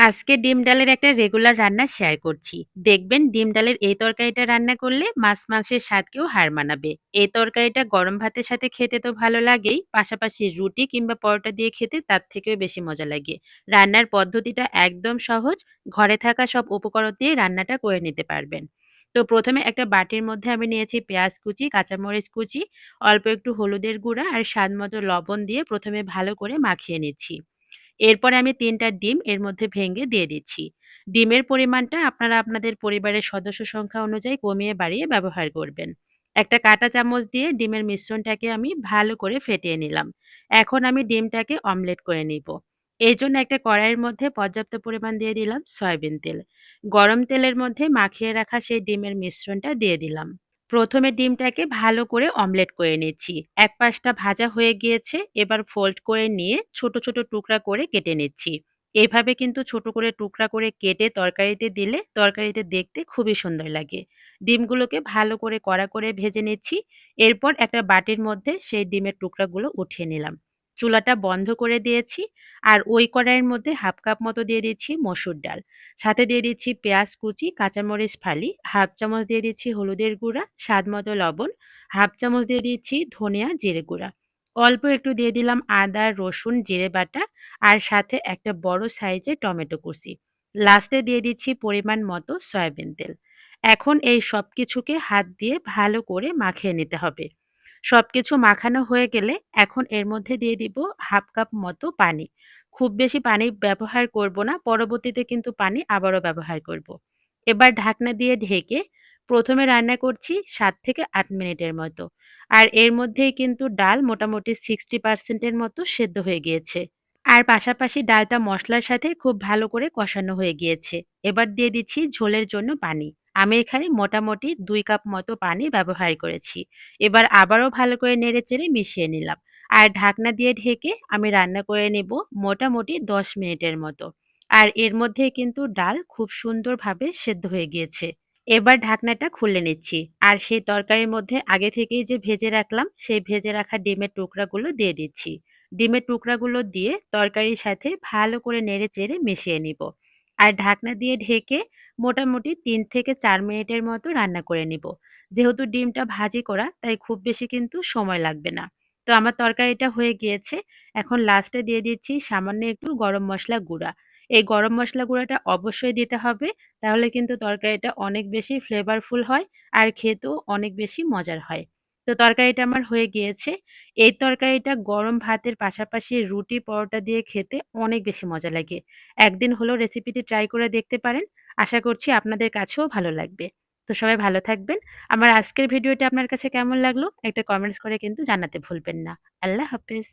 আজকে ডিম ডালের একটা রেগুলার রান্না শেয়ার করছি। দেখবেন ডিম ডালের এই তরকারিটা রান্না করলে মাছ মাংসের স্বাদকেও হার মানাবে। এই তরকারিটা গরম ভাতের সাথে খেতে তো ভালো লাগেই, পাশাপাশি রুটি কিংবা পরোটা দিয়ে খেতে তার থেকেও বেশি মজা লাগে। রান্নার পদ্ধতিটা একদম সহজ, ঘরে থাকা সব উপকরণ দিয়ে রান্নাটা করে নিতে পারবেন। তো প্রথমে একটা বাটির মধ্যে আমি নিয়েছি পেঁয়াজ কুচি, কাঁচামরিচ কুচি, অল্প একটু হলুদের গুঁড়া আর স্বাদ মতো লবণ দিয়ে প্রথমে ভালো করে মাখিয়ে নিচ্ছি। এরপরে আমি ৩ টা ডিম এর মধ্যে ভেঙে দিয়ে দিচ্ছি। ডিমের পরিমাণটা আপনারা আপনাদের পরিবারের সদস্য সংখ্যা অনুযায়ী কমিয়ে বাড়িয়ে ব্যবহার করবেন। একটা কাঁটা চামচ দিয়ে ডিমের মিশ্রণটাকে আমি ভালো করে ফেটিয়ে নিলাম। এখন আমি ডিমটাকে অমলেট করে নিব। এজন্য একটা কড়াইয়ের মধ্যে পর্যাপ্ত পরিমাণ দিয়ে দিলাম সয়াবিন তেল। গরম তেলের মধ্যে মাখিয়ে রাখা সেই ডিমের মিশ্রণটা দিয়ে দিলাম। প্রথমে ডিমটাকে ভালো করে অমলেট করে নিচ্ছি। এক পাশটা ভাজা হয়ে গিয়েছে, এবার ফোল্ড করে নিয়ে ছোট ছোট টুকরা করে কেটে নিচ্ছি। এভাবে কিন্তু ছোট করে টুকরা করে কেটে তরকারিতে দিলে তরকারিতে দেখতে খুবই সুন্দর লাগে। ডিমগুলোকে ভালো করে কড়া করে ভেজে নিচ্ছি। এরপর একটা বাটির মধ্যে সেই ডিমের টুকরাগুলো উঠিয়ে নিলাম। চুলাটা বন্ধ করে দিয়েছি। আর ওই কড়াইয়ের মধ্যে হাফ কাপ মতো দিয়ে দিচ্ছি মসুর ডাল। সাথে দিয়ে দিচ্ছি পেঁয়াজ কুচি, কাঁচামরিচ ফালি, হাফ চামচ দিয়ে দিচ্ছি হলুদের গুঁড়া, স্বাদ মতো লবণ, হাফ চামচ দিয়ে দিচ্ছি ধনিয়া জিরে গুঁড়া। অল্প একটু দিয়ে দিলাম আদা, রসুন, জিরে বাটা আর সাথে একটা বড় সাইজের টমেটো কুচি। লাস্টে দিয়ে দিচ্ছি পরিমাণ মতো সয়াবিন তেল। এখন এই সবকিছুকে হাত দিয়ে ভালো করে মাখিয়ে নিতে হবে। সবকিছু মাখানো হয়ে গেলে এখন এর মধ্যে দিয়ে দিব হাফ কাপ মতো পানি। খুব বেশি পানি ব্যবহার করব না, পরবর্তীতে কিন্তু পানি আবারও ব্যবহার করব। এবার ঢাকনা দিয়ে ঢেকে প্রথমে রান্না করছি ৭ থেকে ৮ মিনিটের মতো। আর এর মধ্যেই কিন্তু ডাল মোটামুটি 60% এর মতো সেদ্ধ হয়ে গিয়েছে। আর পাশাপাশি ডালটা মসলার সাথে খুব ভালো করে কষানো হয়ে গিয়েছে। এবার দিয়ে দিচ্ছি ঝোলের জন্য পানি। আমি এখানে মোটামুটি ২ কাপ মতো পানি ব্যবহার করেছি। এবার আবারও ভালো করে নেড়েচেড়ে মিশিয়ে নিলাম। আর ঢাকনা দিয়ে ঢেকে আমি রান্না করে নেব মোটামুটি ১০ মিনিটের মতো। আর এর মধ্যেই কিন্তু ডাল খুব সুন্দরভাবে সেদ্ধ হয়ে গিয়েছে। এবার ঢাকনাটা খুলে নিচ্ছি। আর সেই তরকারির মধ্যে আগে থেকেই যে ভেজে রাখলাম, সেই ভেজে রাখা ডিমের টুকরাগুলো দিয়ে দিচ্ছি। ডিমের টুকরাগুলো দিয়ে তরকারির সাথে ভালো করে নেড়েচেড়ে মিশিয়ে নিব। আর ঢাকনা দিয়ে ঢেকে মোটামুটি ৩ থেকে ৪ মিনিটের মতো রান্না করে নিব। যেহেতু ডিমটা ভাজি করা, তাই খুব বেশি কিন্তু সময় লাগবে না। তো আমার তরকারিটা হয়ে গিয়েছে। এখন লাস্টে দিয়ে দিচ্ছি সামান্য একটু গরম মসলা গুঁড়া। এই গরম মসলা গুঁড়াটা অবশ্যই দিতে হবে। তাহলে কিন্তু তরকারিটা অনেক বেশি ফ্লেভারফুল হয় আর খেতেও অনেক বেশি মজার হয়। তো তরকারিটা আমার হয়ে গিয়েছে। এই তরকারিটা গরম ভাতের পাশাপাশি রুটি, পরোটা দিয়ে খেতে অনেক বেশি মজা লাগে। একদিন হলেও রেসিপিটি ট্রাই করে দেখতে পারেন। আশা করছি আপনাদের কাছেও ভালো লাগবে। তো সবাই ভালো থাকবেন। আমার আজকের ভিডিওটা আপনার কাছে কেমন লাগলো একটা কমেন্টস করে কিন্তু জানাতে ভুলবেন না। আল্লাহ হাফেজ।